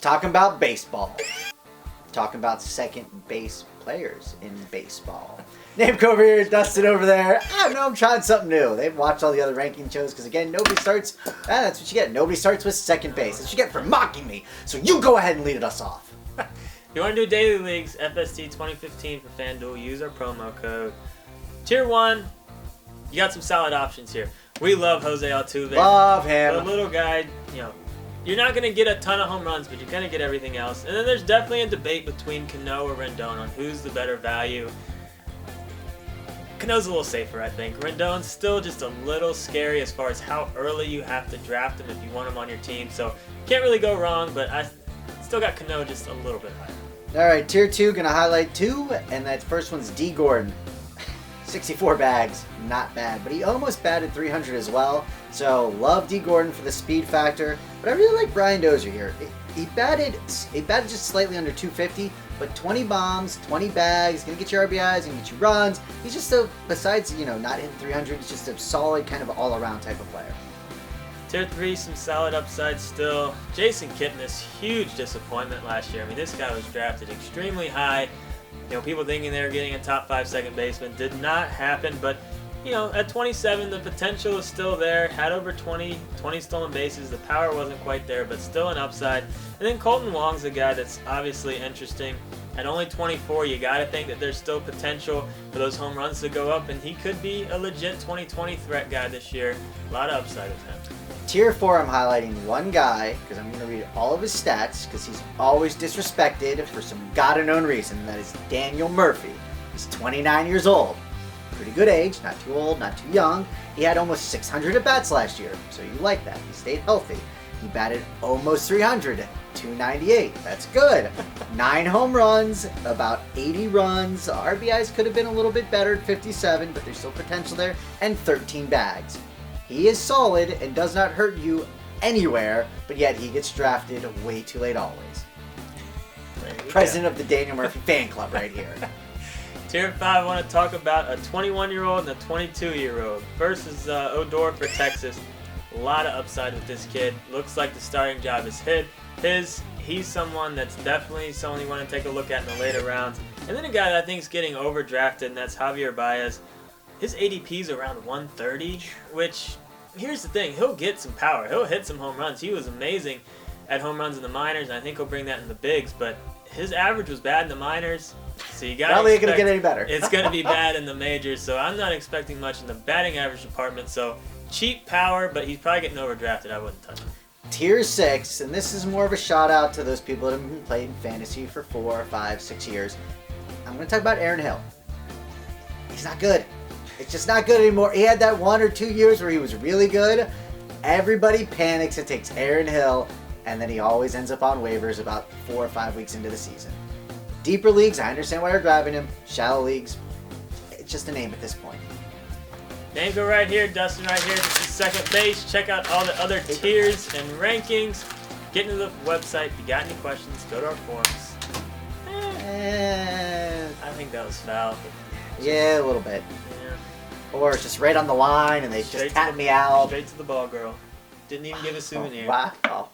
Talking about baseball. Talking about second base players in baseball. Namco over here, Dustin over there. I don't know, I'm trying something new. They've watched all the other ranking shows because, again, nobody starts... that's what you get. Nobody starts with second base. That's what you get for mocking me. So you go ahead and lead us off. If you want to do daily leagues, FST 2015 for FanDuel, use our promo code. Tier 1, you got some solid options here. We love Jose Altuve. Love him. The little guy, you're not going to get a ton of home runs, but you're going to get everything else. And then there's definitely a debate between Cano or Rendon on who's the better value. Cano's a little safer, I think. Rendon's still just a little scary as far as how early you have to draft him if you want him on your team. So can't really go wrong, but I still got Cano just a little bit higher. All right, tier 2, going to highlight 2, and that first one's Dee Gordon. 64 bags, not bad, but he almost batted 300 as well. So love Dee Gordon for the speed factor, but I really like Brian Dozier here. He batted just slightly under 250, but 20 bombs, 20 bags, gonna get you RBIs, gonna get you runs. He's just besides not hitting 300, he's just a solid kind of all-around type of player. Tier 3, some solid upside still. Jason Kipnis, huge disappointment last year. I mean, this guy was drafted extremely high. People thinking they were getting a top 5 second baseman. Did not happen, but, at 27, the potential is still there. Had over 20 stolen bases. The power wasn't quite there, but still an upside. And then Colton Wong's a guy that's obviously interesting. At only 24, you got to think that there's still potential for those home runs to go up, and he could be a legit 2020 threat guy this year. A lot of upside with him. Tier 4, I'm highlighting one guy because I'm going to read all of his stats because he's always disrespected for some God-unknown reason. And that is Daniel Murphy. He's 29 years old. Pretty good age, not too old, not too young. He had almost 600 at-bats last year, so you like that. He stayed healthy. He batted almost 300, 298. That's good. 9 home runs, about 80 runs. RBIs could have been a little bit better at 57, but there's still potential there. And 13 bags. He is solid and does not hurt you anywhere, but yet he gets drafted way too late always. President of the Daniel Murphy fan club right here. Tier 5, I want to talk about a 21-year-old and a 22-year-old. First is Odor for Texas. A lot of upside with this kid. Looks like the starting job is his. He's someone that's definitely someone you want to take a look at in the later rounds. And then a guy that I think is getting overdrafted, and that's Javier Baez. His ADP is around 130, which, here's the thing, he'll get some power. He'll hit some home runs. He was amazing at home runs in the minors, and I think he'll bring that in the bigs, but his average was bad in the minors, so you gotta probably ain't gonna get any better. It's gonna be bad in the majors, so I'm not expecting much in the batting average department, so cheap power, but he's probably getting overdrafted. I wouldn't touch him. Tier 6, and this is more of a shout out to those people that have been playing fantasy for 4, 5, 6 years. I'm gonna talk about Aaron Hill. He's not good. It's just not good anymore. He had that 1 or 2 years where he was really good. Everybody panics and takes Aaron Hill, and then he always ends up on waivers about 4 or 5 weeks into the season. Deeper leagues, I understand why you're grabbing him. Shallow leagues, it's just a name at this point. Namco right here, Dustin right here. This is second base. Check out all the other tiers and rankings. Get into the website. If you got any questions, go to our forums. I think that was foul. Yeah, a little bit. Yeah. Or it's just right on the line and they just tapped me out. Straight to the ball, girl. Didn't even give a souvenir. Wow.